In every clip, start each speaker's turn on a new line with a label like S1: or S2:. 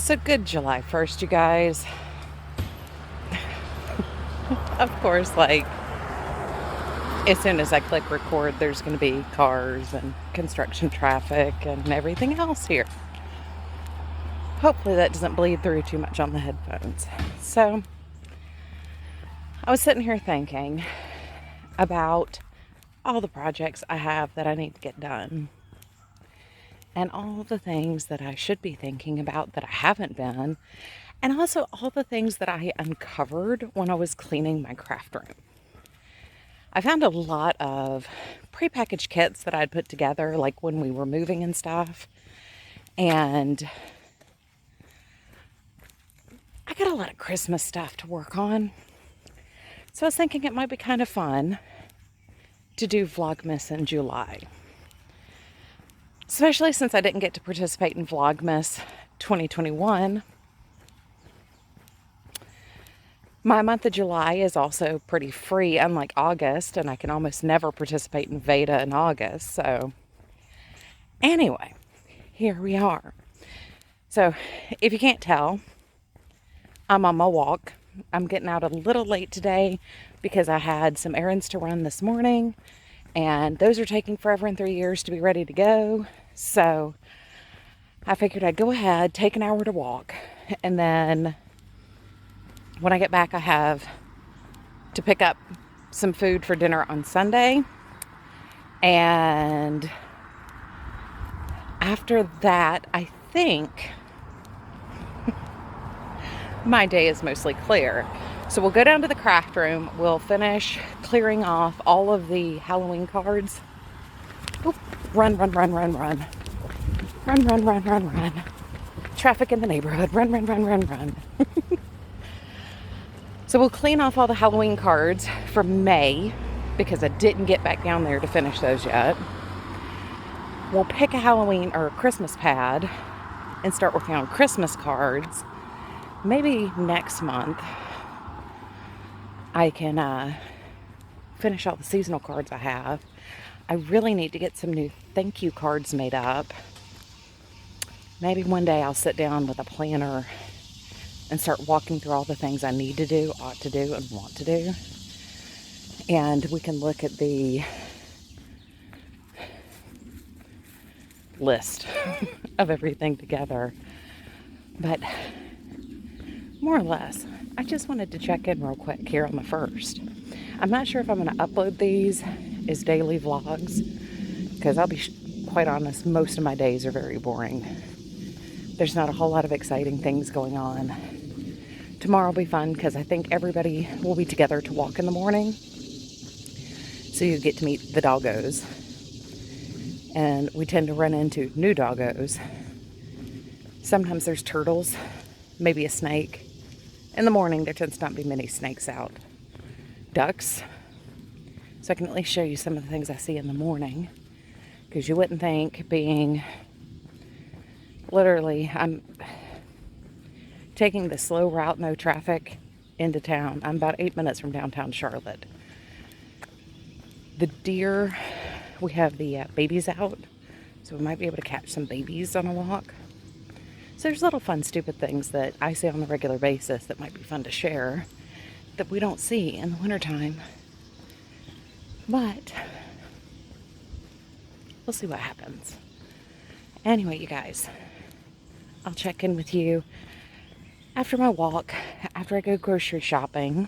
S1: So good July 1st, you guys. Of course, like, as soon as I click record, there's going to be cars and construction traffic and everything else here. Hopefully that doesn't bleed through too much on the headphones. So, I was sitting here thinking about all the projects I have that I need to get done. And all the things that I should be thinking about that I haven't been. And also all the things that I uncovered when I was cleaning my craft room. I found a lot of prepackaged kits that I'd put together, like when we were moving and stuff. And I got a lot of Christmas stuff to work on. So I was thinking it might be kind of fun to do Vlogmas in July. Especially since I didn't get to participate in Vlogmas 2021. My month of July is also pretty free, unlike August, and I can almost never participate in Veda in August. So anyway, here we are. So if you can't tell, I'm on my walk. I'm getting out a little late today because I had some errands to run this morning, and those are taking forever and 3 years to be ready to go. So I figured I'd go ahead, take an hour to walk, and then when I get back, I have to pick up some food for dinner on Sunday. And after that, I think my day is mostly clear. So we'll go down to the craft room. We'll finish clearing off all of the Halloween cards. Oop, run, run, run, run, run. Run, run, run, run, run. Traffic in the neighborhood. Run, run, run, run, run. So we'll clean off all the Halloween cards for May because I didn't get back down there to finish those yet. We'll pick a Halloween or a Christmas pad and start working on Christmas cards. Maybe next month I can finish all the seasonal cards I have. I really need to get some new thank you cards made up. Maybe one day I'll sit down with a planner and start walking through all the things I need to do, ought to do, and want to do. And we can look at the list of everything together. But more or less, I just wanted to check in real quick here on the 1st. I'm not sure if I'm going to upload these as daily vlogs, because I'll be quite honest, most of my days are very boring. There's not a whole lot of exciting things going on. Tomorrow will be fun because I think everybody will be together to walk in the morning. So you get to meet the doggos. And we tend to run into new doggos. Sometimes there's turtles, maybe a snake. In the morning, there tends not to be many snakes out. Ducks. So I can at least show you some of the things I see in the morning. Because you wouldn't think being... Literally, I'm taking the slow route, no traffic, into town. I'm about 8 minutes from downtown Charlotte. The deer, we have the babies out, so we might be able to catch some babies on a walk. So there's little fun, stupid things that I see on a regular basis that might be fun to share that we don't see in the wintertime. But we'll see what happens. Anyway, you guys, I'll check in with you after my walk, after I go grocery shopping.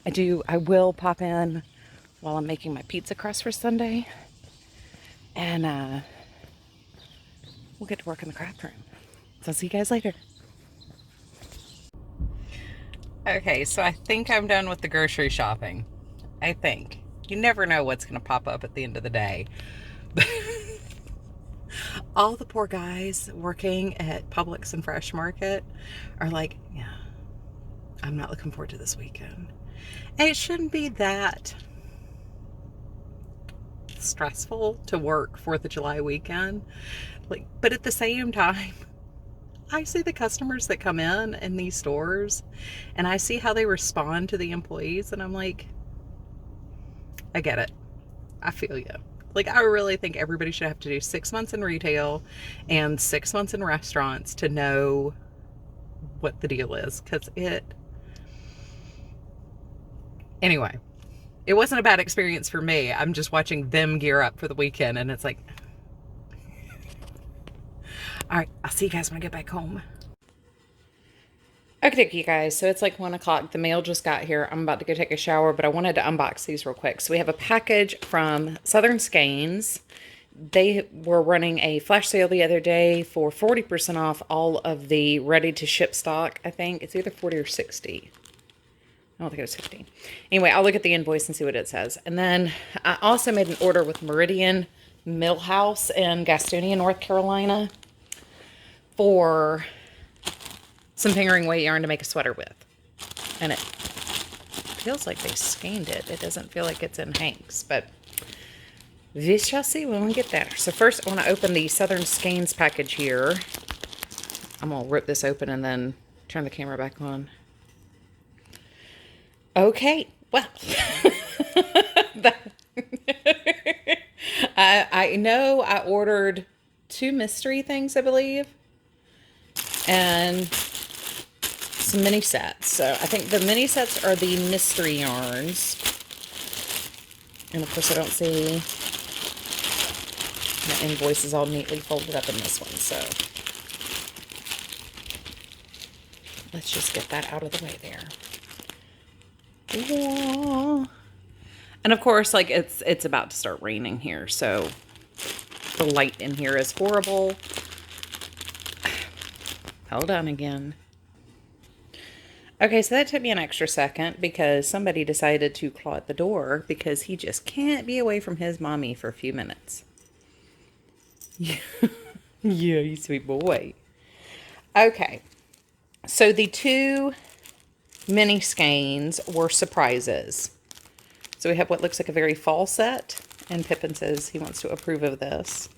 S1: I will pop in while I'm making my pizza crust for Sunday. And we'll get to work in the craft room. So I'll see you guys later. Okay, so I think I'm done with the grocery shopping. I think. You never know what's going to pop up at the end of the day. All the poor guys working at Publix and Fresh Market are like, yeah, I'm not looking forward to this weekend. And it shouldn't be that stressful to work 4th of July weekend. But at the same time, I see the customers that come in these stores, and I see how they respond to the employees, and I'm like, I get it. I feel you. Like, I really think everybody should have to do 6 months in retail and 6 months in restaurants to know what the deal is. Because anyway, it wasn't a bad experience for me. I'm just watching them gear up for the weekend, and it's like, all right, I'll see you guys when I get back home. Okay, you guys, so it's like 1 o'clock. The mail just got here. I'm about to go take a shower, but I wanted to unbox these real quick. So we have a package from Southern Skeins. They were running a flash sale the other day for 40% off all of the ready-to-ship stock. I think it's either 40 or 60. I don't think it was 50. Anyway, I'll look at the invoice and see what it says. And then I also made an order with Meridian Millhouse in Gastonia, North Carolina for some fingering weight yarn to make a sweater with. And it feels like they scanned it. It doesn't feel like it's in hanks, but we shall see when we get there. So first I want to open the Southern Skeins package here. I'm going to rip this open and then turn the camera back on. Okay, well, I know I ordered 2 mystery things, I believe, and some mini sets. So I think the mini sets are the mystery yarns. And of course I don't see the invoice is all neatly folded up in this one. So let's just get that out of the way there. Yeah. And of course, like it's about to start raining here. So the light in here is horrible. Hold on again. Okay, so that took me an extra second because somebody decided to claw at the door because he just can't be away from his mommy for a few minutes. Yeah, you sweet boy. Okay, so the 2 mini skeins were surprises. So we have what looks like a very fall set, and Pippin says he wants to approve of this.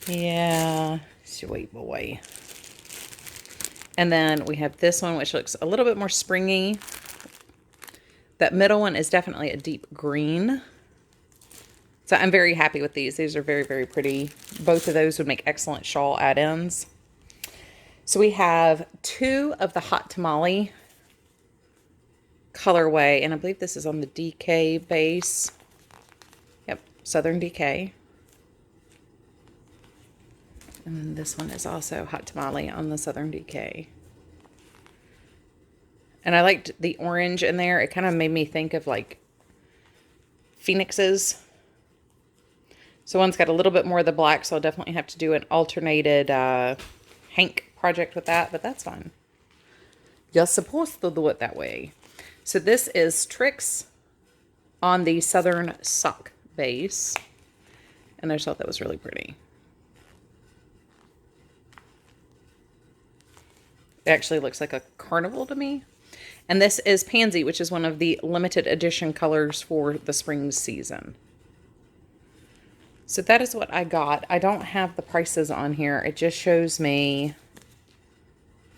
S1: Yeah, sweet boy. And then we have this one, which looks a little bit more springy. That middle one is definitely a deep green. So I'm very happy with these. These are very, very pretty. Both of those would make excellent shawl add-ins. So we have 2 of the Hot Tamale colorway, and I believe this is on the DK base. Yep, Southern DK. And then this one is also Hot Tamale on the Southern DK. And I liked the orange in there. It kind of made me think of like phoenixes. So one's got a little bit more of the black, so I'll definitely have to do an alternated hank project with that, but that's fine. You're supposed to do it that way. So this is Tricks on the Southern Sock base. And I just thought that was really pretty. It actually looks like a carnival to me. And this is Pansy, which is one of the limited edition colors for the spring season. So that is what I got. I don't have the prices on here. It just shows me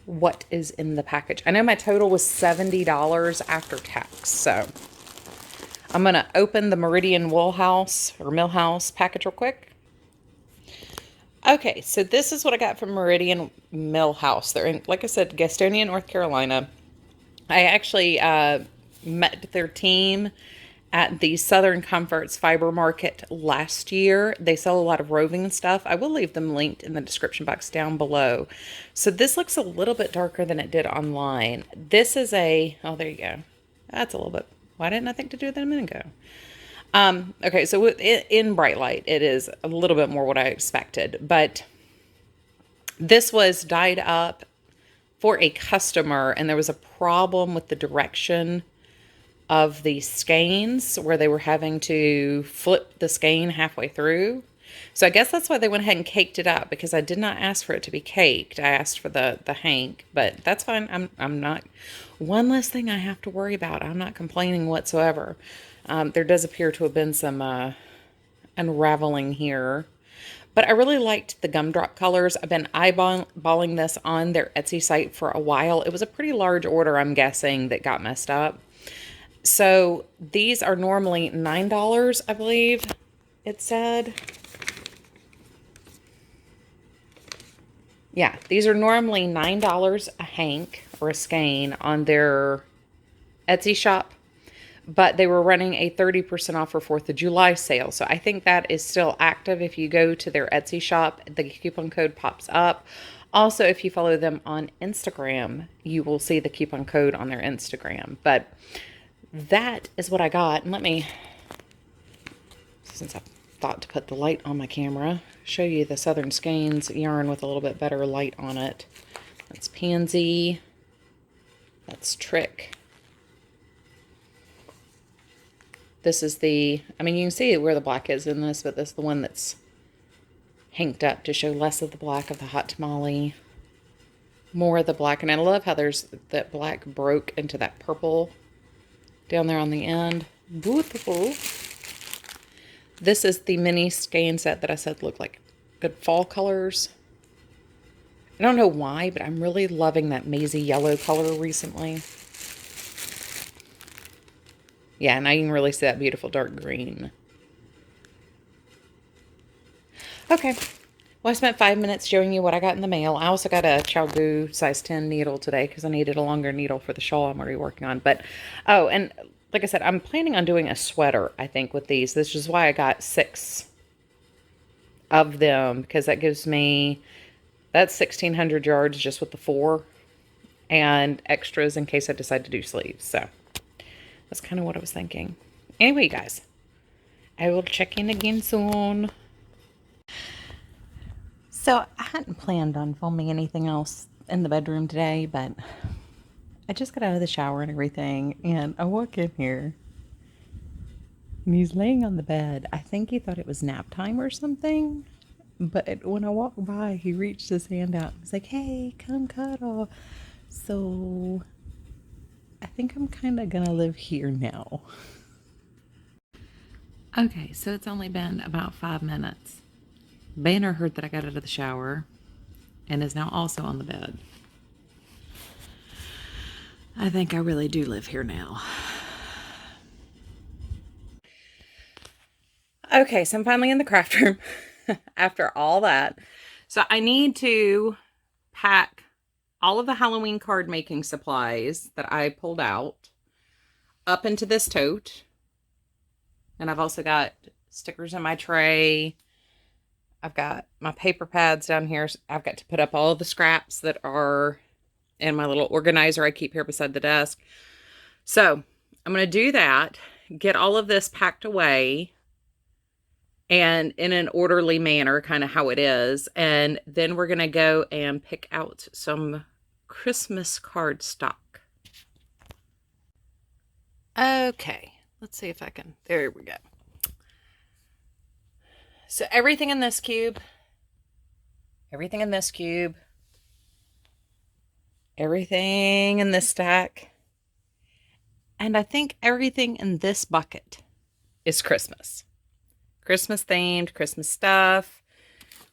S1: what is in the package. I know my total was $70 after tax. So I'm going to open the Meridian Millhouse package real quick. Okay, so this is what I got from Meridian Millhouse. They're in, like I said, Gastonia, North Carolina. I actually met their team at the Southern Comforts Fiber Market last year. They sell a lot of roving stuff. I will leave them linked in the description box down below. So this looks a little bit darker than it did online. This is a, oh, there you go. That's a little bit, why didn't I think to do that a minute ago? Okay, so in bright light, it is a little bit more what I expected, but this was dyed up for a customer, and there was a problem with the direction of the skeins where they were having to flip the skein halfway through. So I guess that's why they went ahead and caked it up, because I did not ask for it to be caked. I asked for the hank, but that's fine. I'm not, one less thing I have to worry about. I'm not complaining whatsoever. There does appear to have been some unraveling here, but I really liked the gumdrop colors. I've been eyeballing this on their Etsy site for a while. It was a pretty large order, I'm guessing, that got messed up. So these are normally $9, I believe it said. Yeah, these are normally $9 a hank or a skein on their Etsy shop, but they were running a 30% off for 4th of July sale. So I think that is still active. If you go to their Etsy shop, the coupon code pops up. Also, if you follow them on Instagram, you will see the coupon code on their Instagram. But that is what I got. And let me, since I thought to put the light on my camera, show you the Southern Skeins yarn with a little bit better light on it. That's Pansy. That's Trick. This is the, I mean, you can see where the black is in this, but this is the one that's hanked up to show less of the black of the hot tamale, more of the black. And I love how there's that black broke into that purple down there on the end. Beautiful. This is the mini skein set that I said looked like good fall colors. I don't know why, but I'm really loving that maisie yellow color recently. Yeah, and I can really see that beautiful dark green. Okay. Well, I spent 5 minutes showing you what I got in the mail. I also got a Chalgu size 10 needle today because I needed a longer needle for the shawl I'm already working on. But, oh, and like I said, I'm planning on doing a sweater, I think, with these. This is why I got 6 of them, because that gives me, that's 1,600 yards just with the 4 and extras in case I decide to do sleeves. So that's kind of what I was thinking. Anyway, you guys, I will check in again soon. So I hadn't planned on filming anything else in the bedroom today, but I just got out of the shower and everything, and I walk in here, and he's laying on the bed. I think he thought it was nap time or something, but when I walked by, he reached his hand out and was like, hey, come cuddle. So I think I'm kind of gonna live here now. Okay, so it's only been about 5 minutes. Banner heard that I got out of the shower and is now also on the bed. I think I really do live here now. Okay, so I'm finally in the craft room after all that. So I need to pack all of the Halloween card making supplies that I pulled out up into this tote. And I've also got stickers in my tray. I've got my paper pads down here. I've got to put up all the scraps that are in my little organizer I keep here beside the desk. So I'm going to do that, get all of this packed away and in an orderly manner, kind of how it is. And then we're going to go and pick out some Christmas card stock. Okay, let's see if I can, there we go. So everything in this cube, everything in this cube, everything in this stack, and I think everything in this bucket is Christmas. Christmas themed, Christmas stuff.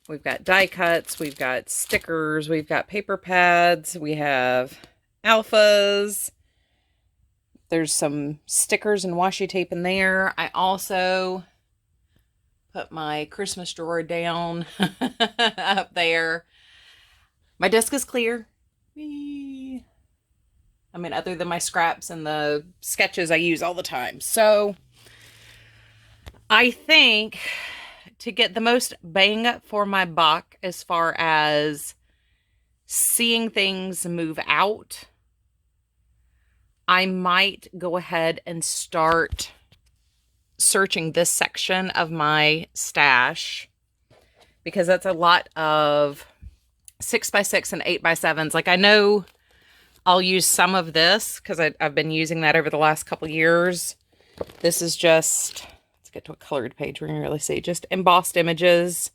S1: We've got die cuts, we've got stickers, we've got paper pads, we have alphas. There's some stickers and washi tape in there. I also put my Christmas drawer down up there. My desk is clear. Whee! I mean, other than my scraps and the sketches I use all the time. So I think to get the most bang for my buck as far as seeing things move out, I might go ahead and start searching this section of my stash, because that's a lot of 6x6 and 8x7s. Like, I know I'll use some of this because I've been using that over the last couple years. This is just, let's get to a colored page where you can really see, just embossed images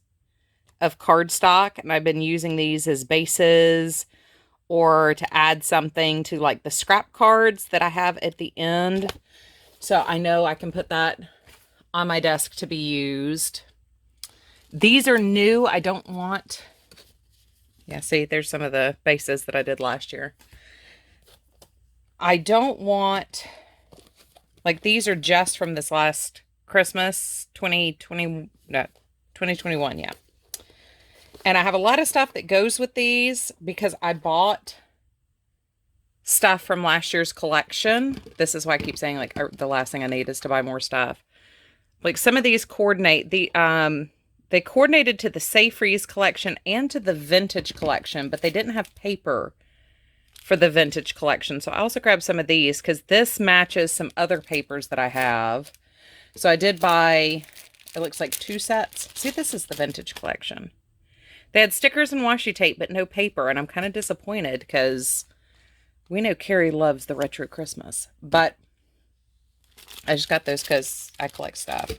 S1: of cardstock. And I've been using these as bases or to add something to like the scrap cards that I have at the end. So I know I can put that on my desk to be used. These are new. I don't want, yeah, see, there's some of the bases that I did last year. I don't want Like these are just from this last Christmas, 2020, no, 2021, yeah. And I have a lot of stuff that goes with these because I bought stuff from last year's collection. This is why I keep saying like the last thing I need is to buy more stuff. Like some of these coordinate they coordinated to the Safe Freeze collection and to the vintage collection, but they didn't have paper for the vintage collection. So I also grabbed some of these because this matches some other papers that I have. So I did buy, it looks like 2 sets. See, this is the vintage collection. They had stickers and washi tape, but no paper. And I'm kind of disappointed because we know Carrie loves the retro Christmas. But I just got those because I collect stuff.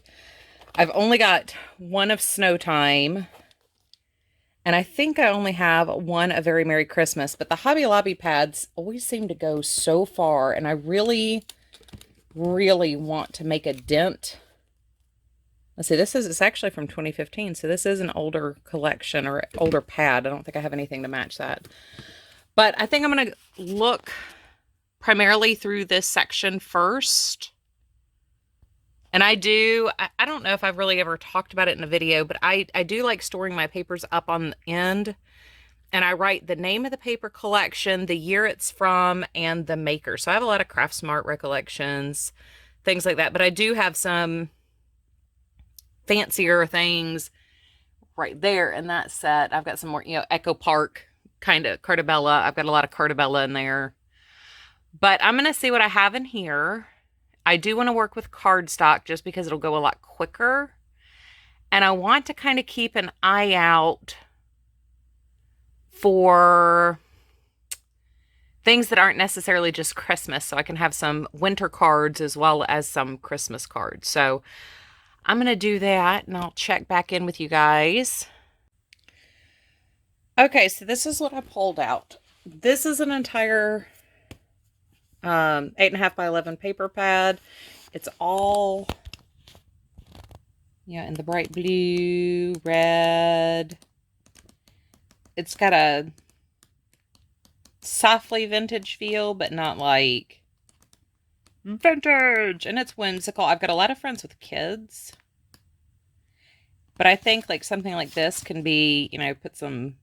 S1: I've only got one of Snow Time. And I think I only have one of Very Merry Christmas. But the Hobby Lobby pads always seem to go so far. And I really, really want to make a dent. Let's see, it's actually from 2015, so this is an older collection or older pad. I don't think I have anything to match that. But I think I'm going to look primarily through this section first. And I don't know if I've really ever talked about it in a video, but I do like storing my papers up on the end. And I write the name of the paper collection, the year it's from, and the maker. So I have a lot of Craft Smart recollections, things like that. But I do have some fancier things right there in that set. I've got some more, Echo Park kind of Cartabella. I've got a lot of Cartabella in there. But I'm going to see what I have in here. I do want to work with cardstock just because it'll go a lot quicker. And I want to kind of keep an eye out for things that aren't necessarily just Christmas. So I can have some winter cards as well as some Christmas cards. So I'm going to do that and I'll check back in with you guys. Okay, so this is what I pulled out. This is an entire 8.5 by 11 paper pad. It's all, in the bright blue, red. It's got a softly vintage feel, but not like vintage, and it's whimsical. I've got a lot of friends with kids, but I think like something like this can be, put some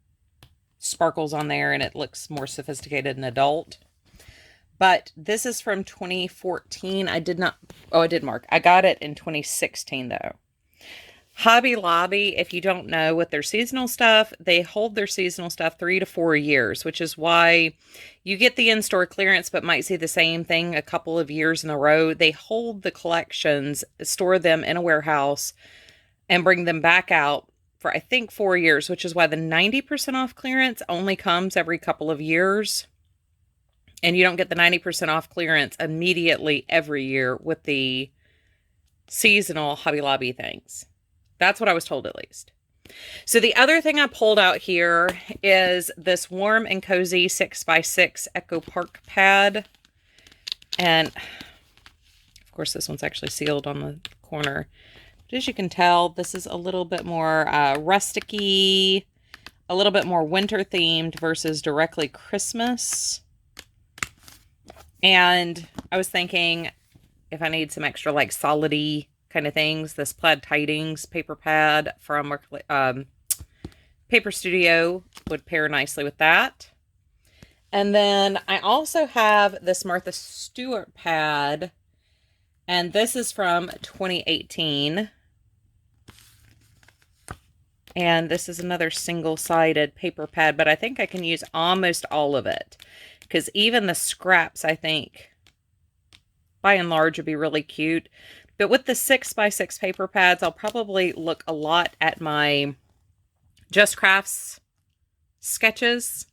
S1: sparkles on there and it looks more sophisticated and adult. But this is from 2014. I did mark. I got it in 2016 though. Hobby Lobby, if you don't know, with their seasonal stuff, they hold their seasonal stuff 3 to 4 years, which is why you get the in-store clearance, but might see the same thing a couple of years in a row. They hold the collections, store them in a warehouse, and bring them back out for, I think, 4 years, which is why the 90% off clearance only comes every couple of years. And you don't get the 90% off clearance immediately every year with the seasonal Hobby Lobby things. That's what I was told, at least. So the other thing I pulled out here is this Warm and Cozy 6x6 Echo Park pad. And, of course, this one's actually sealed on the corner. But as you can tell, this is a little bit more rusticy, a little bit more winter-themed versus directly Christmas. And I was thinking if I need some extra, like, solid-y kind of things, this Plaid Tidings paper pad from Paper Studio would pair nicely with that. And then I also have this Martha Stewart pad, and this is from 2018. And this is another single-sided paper pad, but I think I can use almost all of it, because even the scraps, I think, by and large, would be really cute. But with the 6x6 paper pads, I'll probably look a lot at my Just Crafts sketches.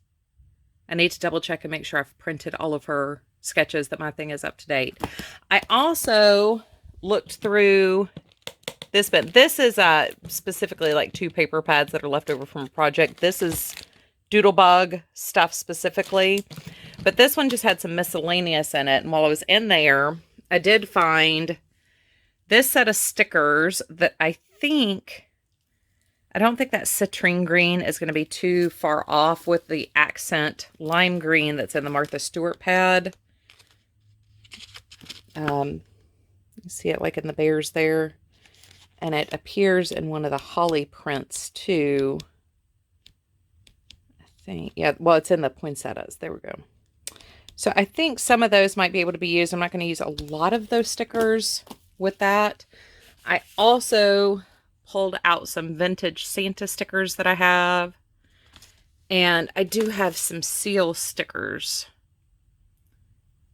S1: I need to double check and make sure I've printed all of her sketches, that my thing is up to date. I also looked through this, but this is specifically like 2 paper pads that are left over from a project. This is Doodlebug stuff specifically, but this one just had some miscellaneous in it. And while I was in there, I did find this set of stickers that I don't think that citrine green is going to be too far off with the accent lime green that's in the Martha Stewart pad. You see it like in the bears there. And it appears in one of the holly prints too. I think, yeah, well, it's in the poinsettias. There we go. So I think some of those might be able to be used. I'm not going to use a lot of those stickers with that. I also pulled out some vintage Santa stickers that I have. And I do have some seal stickers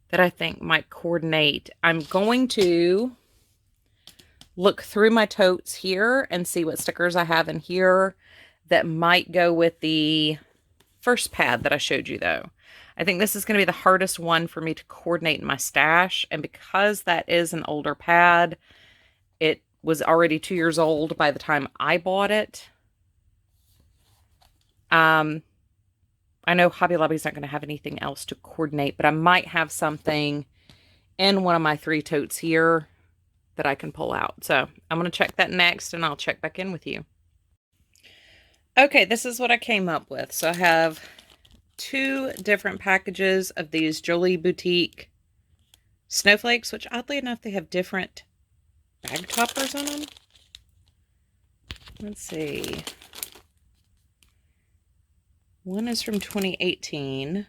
S1: that I think might coordinate. I'm going to look through my totes here and see what stickers I have in here that might go with the first pad that I showed you, though. I think this is going to be the hardest one for me to coordinate in my stash. And because that is an older pad, it was already 2 years old by the time I bought it. I know Hobby Lobby's not going to have anything else to coordinate, but I might have something in one of my 3 totes here that I can pull out. So I'm going to check that next, and I'll check back in with you. Okay, this is what I came up with. So I have 2 different packages of these Jolie Boutique snowflakes, which oddly enough, they have different bag toppers on them. Let's see. One is from 2018,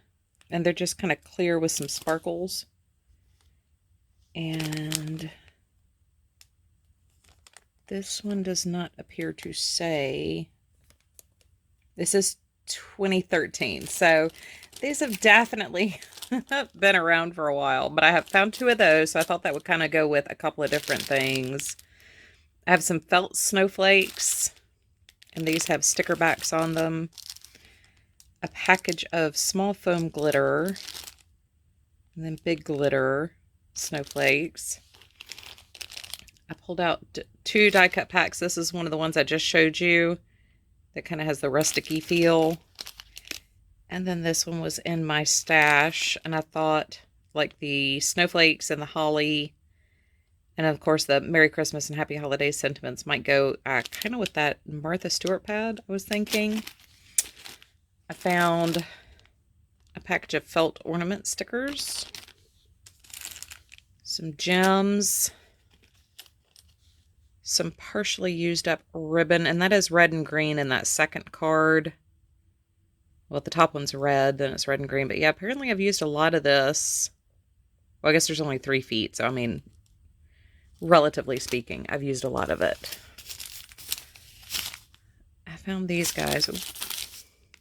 S1: and they're just kind of clear with some sparkles. And this one does not appear to say. This is 2013, so these have definitely been around for a while, but I have found 2 of those, so I thought that would kind of go with a couple of different things. I have some felt snowflakes, and these have sticker backs on them. A package of small foam glitter, and then big glitter snowflakes. I pulled out 2 die cut packs. This is one of the ones I just showed you that kind of has the rustic-y feel. And then this one was in my stash, and I thought like the snowflakes and the holly, and of course the Merry Christmas and Happy Holidays sentiments might go kind of with that Martha Stewart pad, I was thinking. I found a package of felt ornament stickers, some gems, some partially used up ribbon, and that is red and green in that second card. Well, the top one's red, then it's red and green, but yeah, apparently I've used a lot of this. Well, I guess there's only 3 feet, so I mean, relatively speaking, I've used a lot of it. I found these guys.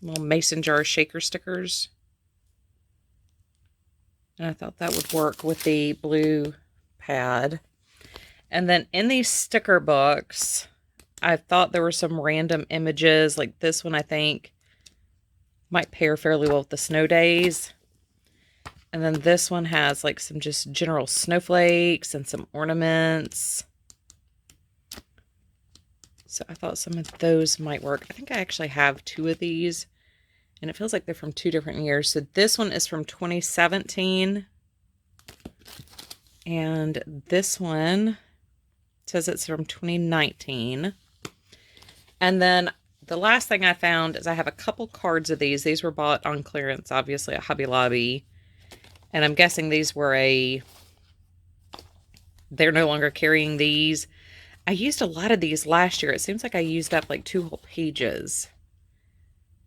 S1: Little mason jar shaker stickers. And I thought that would work with the blue pad. And then in these sticker books, I thought there were some random images. Like this one, I think, might pair fairly well with the snow days. And then this one has like some just general snowflakes and some ornaments. So I thought some of those might work. I think I actually have 2 of these, and it feels like they're from 2 different years. So this one is from 2017, and this one says it's from 2019. And then the last thing I found is I have a couple cards of these. These were bought on clearance, obviously, at Hobby Lobby. And I'm guessing these were they're no longer carrying these. I used a lot of these last year. It seems like I used up like 2 whole pages.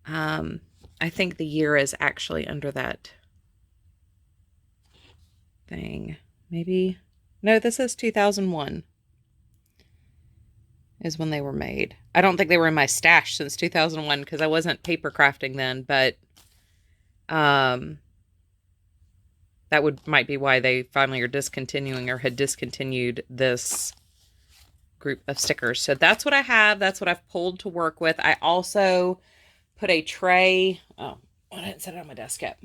S1: I think the year is actually under that thing. Maybe. No, this is 2001 is when they were made. I don't think they were in my stash since 2001 because I wasn't paper crafting then, but that might be why they finally are discontinuing or had discontinued this group of stickers. So that's what I have. That's what I've pulled to work with. I also put a tray. Oh, I didn't set it on my desk yet.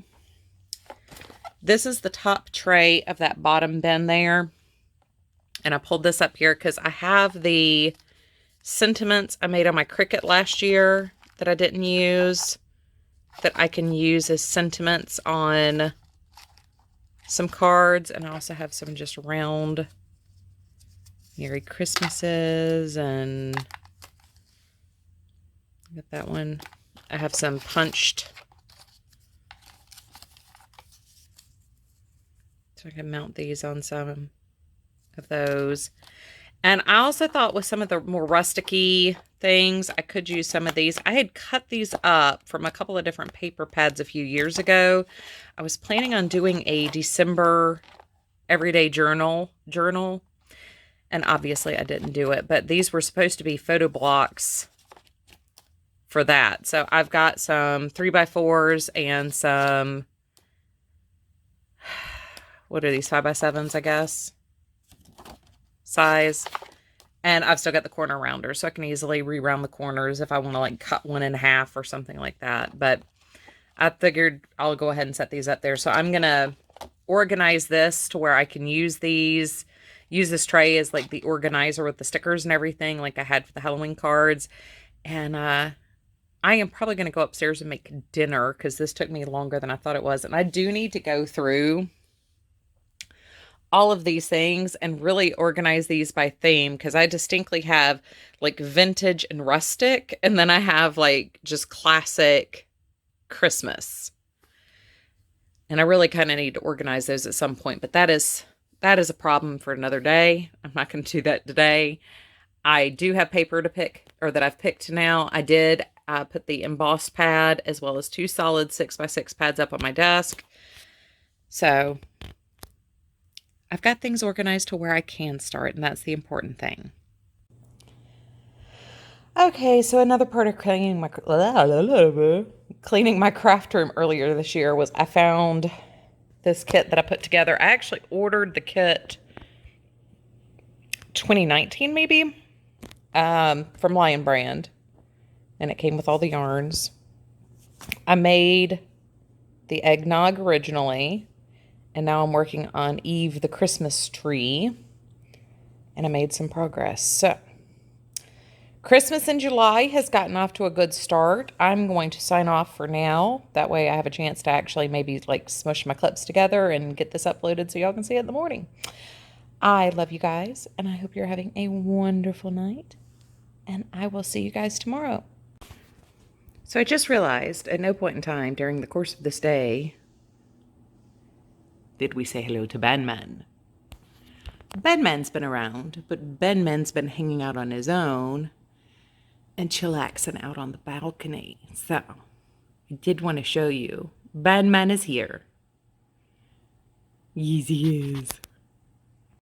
S1: This is the top tray of that bottom bin there. And I pulled this up here because I have the sentiments I made on my Cricut last year that I didn't use, that I can use as sentiments on some cards. And I also have some just round Merry Christmases, and got that one. I have some punched, so I can mount these on some of those. And I also thought with some of the more rustic-y things, I could use some of these. I had cut these up from a couple of different paper pads a few years ago. I was planning on doing a December everyday journal, and obviously I didn't do it, but these were supposed to be photo blocks for that. So I've got some 3x4s and some, what are these, 5x7s, I guess, size. And I've still got the corner rounder, so I can easily re-round the corners if I want to like cut one in half or something like that. But I figured I'll go ahead and set these up there. So I'm going to organize this to where I can use these, use this tray as like the organizer with the stickers and everything like I had for the Halloween cards. And I am probably going to go upstairs and make dinner because this took me longer than I thought it was. And I do need to go through all of these things and really organize these by theme, because I distinctly have like vintage and rustic, and then I have like just classic Christmas. And I really kind of need to organize those at some point, but that is a problem for another day. I'm not going to do that today. I do have paper to pick, or that I've picked now. I did put the embossed pad as well as 2 solid 6x6 pads up on my desk. So I've got things organized to where I can start, and that's the important thing. Okay, so another part of cleaning my craft room earlier this year was I found this kit that I put together. I actually ordered the kit 2019 maybe from Lion Brand, and it came with all the yarns. I made the eggnog originally, and now I'm working on Eve the Christmas tree, and I made some progress. So Christmas in July has gotten off to a good start. I'm going to sign off for now. That way I have a chance to actually maybe like smush my clips together and get this uploaded so y'all can see it in the morning. I love you guys, and I hope you're having a wonderful night, and I will see you guys tomorrow. So I just realized at no point in time during the course of this day did we say hello to Benman. Benman's been around, but Benman's been hanging out on his own and chillaxing out on the balcony. So I did want to show you. Benman is here. Yes, he is.